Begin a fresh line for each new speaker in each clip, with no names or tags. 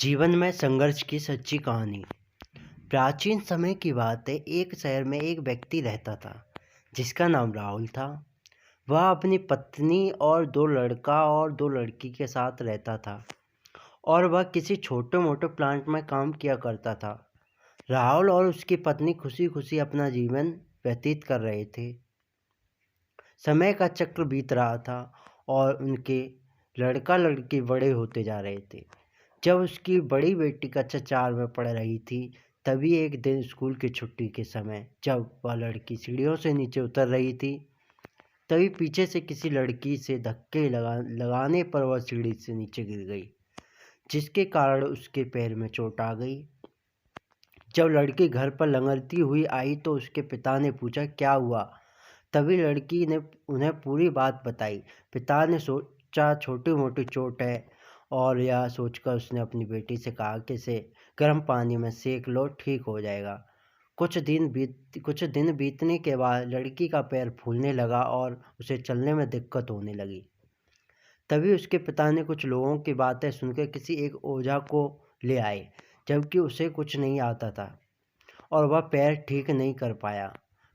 जीवन में संघर्ष की सच्ची कहानी। प्राचीन समय की बात है। एक शहर में एक व्यक्ति रहता था जिसका नाम राहुल था। वह अपनी पत्नी और दो लड़का और दो लड़की के साथ रहता था और वह किसी छोटे मोटे प्लांट में काम किया करता था। राहुल और उसकी पत्नी खुशी खुशी अपना जीवन व्यतीत कर रहे थे। समय का चक्र बीत रहा था और उनके लड़का लड़की बड़े होते जा रहे थे। जब उसकी बड़ी बेटी कक्षा 4 में पढ़ रही थी, तभी एक दिन स्कूल की छुट्टी के समय जब वह लड़की सीढ़ियों से नीचे उतर रही थी, तभी पीछे से किसी लड़की से धक्के लगाने पर वह सीढ़ी से नीचे गिर गई, जिसके कारण उसके पैर में चोट आ गई। जब लड़की घर पर लंगड़ती हुई आई तो उसके पिता ने पूछा, क्या हुआ? तभी लड़की ने उन्हें पूरी बात बताई। पिता ने सोचा कुछ मोटी चोट है और यह सोचकर उसने अपनी बेटी से कहा कि इसे गर्म पानी में सेक लो, ठीक हो जाएगा। कुछ दिन बीतने के बाद लड़की का पैर फूलने लगा और उसे चलने में दिक्कत होने लगी। तभी उसके पिता ने कुछ लोगों की बातें सुनकर किसी एक ओझा को ले आए, जबकि उसे कुछ नहीं आता था और वह पैर ठीक नहीं कर पाया।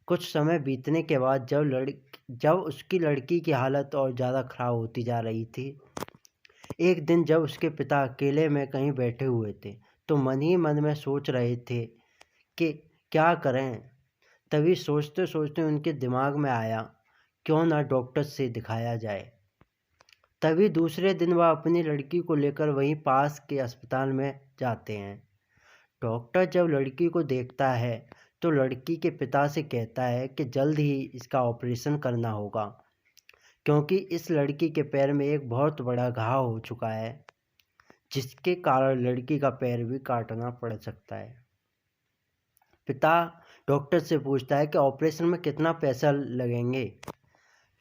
कुछ समय बीतने के बाद जब उसकी लड़की की हालत और ज़्यादा खराब होती जा रही थी, एक दिन जब उसके पिता अकेले में कहीं बैठे हुए थे तो मन ही मन में सोच रहे थे कि क्या करें। तभी सोचते सोचते उनके दिमाग में आया, क्यों ना डॉक्टर से दिखाया जाए। तभी दूसरे दिन वह अपनी लड़की को लेकर वहीं पास के अस्पताल में जाते हैं। डॉक्टर जब लड़की को देखता है तो लड़की के पिता से कहता है कि जल्द ही इसका ऑपरेशन करना होगा, क्योंकि इस लड़की के पैर में एक बहुत बड़ा घाव हो चुका है, जिसके कारण लड़की का पैर भी काटना पड़ सकता है। पिता डॉक्टर से पूछता है कि ऑपरेशन में कितना पैसा लगेंगे।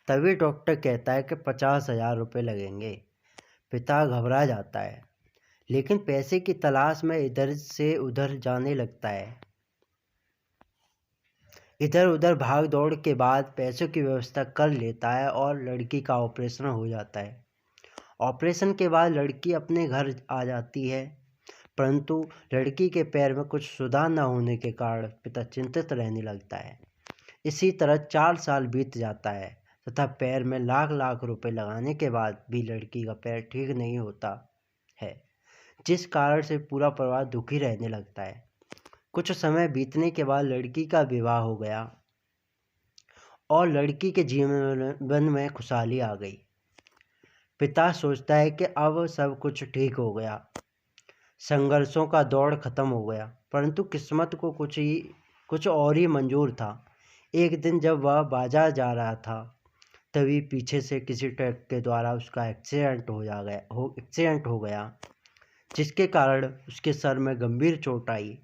तभी डॉक्टर कहता है कि 50,000 रुपये लगेंगे। पिता घबरा जाता है, लेकिन पैसे की तलाश में इधर से उधर जाने लगता है। इधर उधर भाग दौड़ के बाद पैसों की व्यवस्था कर लेता है और लड़की का ऑपरेशन हो जाता है। ऑपरेशन के बाद लड़की अपने घर आ जाती है, परंतु लड़की के पैर में कुछ सुधार न होने के कारण पिता चिंतित रहने लगता है। इसी तरह 4 साल बीत जाता है तथा पैर में लाख लाख रुपए लगाने के बाद भी लड़की का पैर ठीक नहीं होता है, जिस कारण से पूरा परिवार दुखी रहने लगता है। कुछ समय बीतने के बाद लड़की का विवाह हो गया और लड़की के जीवन में खुशहाली आ गई। पिता सोचता है कि अब सब कुछ ठीक हो गया, संघर्षों का दौर खत्म हो गया, परंतु किस्मत को कुछ और ही मंजूर था। एक दिन जब वह बाजार जा रहा था, तभी पीछे से किसी ट्रक के द्वारा उसका एक्सीडेंट हो गया, जिसके कारण उसके सर में गंभीर चोट आई।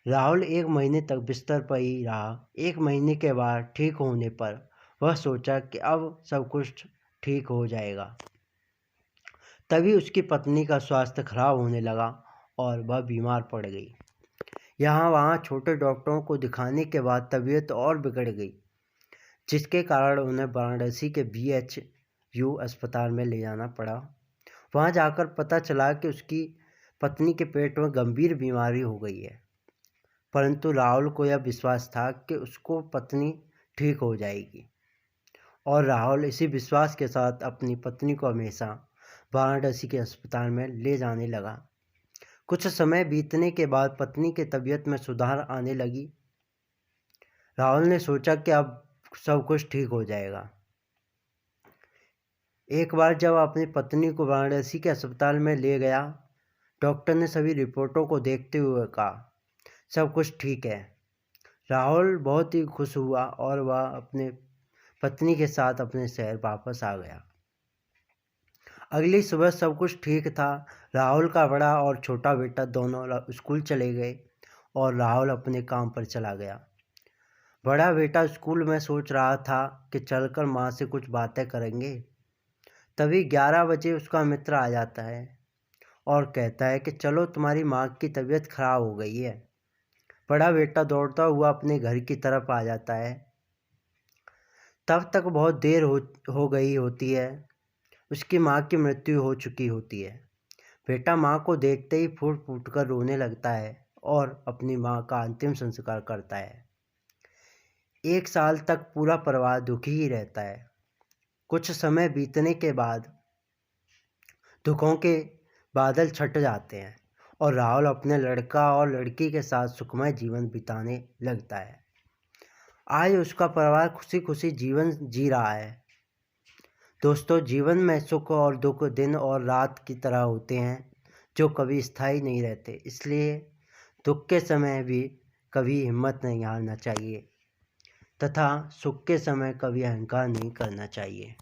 राहुल 1 महीने तक बिस्तर पर ही रहा। 1 महीने के बाद ठीक होने पर वह सोचा कि अब सब कुछ ठीक हो जाएगा। तभी उसकी पत्नी का स्वास्थ्य खराब होने लगा और वह बीमार पड़ गई। यहाँ वहाँ छोटे डॉक्टरों को दिखाने के बाद तबीयत और बिगड़ गई, जिसके कारण उन्हें वाराणसी के BHU अस्पताल में ले जाना पड़ा। वहाँ जाकर पता चला कि उसकी पत्नी के पेट में गंभीर बीमारी हो गई है, परंतु राहुल को यह विश्वास था कि उसको पत्नी ठीक हो जाएगी और राहुल इसी विश्वास के साथ अपनी पत्नी को हमेशा वाराणसी के अस्पताल में ले जाने लगा। कुछ समय बीतने के बाद पत्नी की तबीयत में सुधार आने लगी। राहुल ने सोचा कि अब सब कुछ ठीक हो जाएगा। एक बार जब अपनी पत्नी को वाराणसी के अस्पताल में ले गया, डॉक्टर ने सभी रिपोर्टों को देखते हुए कहा, सब कुछ ठीक है। राहुल बहुत ही खुश हुआ और वह अपने पत्नी के साथ अपने शहर वापस आ गया। अगली सुबह सब कुछ ठीक था। राहुल का बड़ा और छोटा बेटा दोनों स्कूल चले गए और राहुल अपने काम पर चला गया। बड़ा बेटा स्कूल में सोच रहा था कि चलकर माँ से कुछ बातें करेंगे। तभी 11 बजे उसका मित्र आ जाता है और कहता है कि चलो, तुम्हारी माँ की तबीयत खराब हो गई है। बड़ा बेटा दौड़ता हुआ अपने घर की तरफ आ जाता है। तब तक बहुत देर हो गई होती है। उसकी माँ की मृत्यु हो चुकी होती है। बेटा माँ को देखते ही फूट फूट कर रोने लगता है और अपनी माँ का अंतिम संस्कार करता है। 1 साल तक पूरा परिवार दुखी ही रहता है। कुछ समय बीतने के बाद दुखों के बादल छट जाते हैं और राहुल अपने लड़का और लड़की के साथ सुखमय जीवन बिताने लगता है। आज उसका परिवार खुशी खुशी जीवन जी रहा है। दोस्तों, जीवन में सुख और दुख दिन और रात की तरह होते हैं, जो कभी स्थायी नहीं रहते। इसलिए दुख के समय भी कभी हिम्मत नहीं हारना चाहिए तथा सुख के समय कभी अहंकार नहीं करना चाहिए।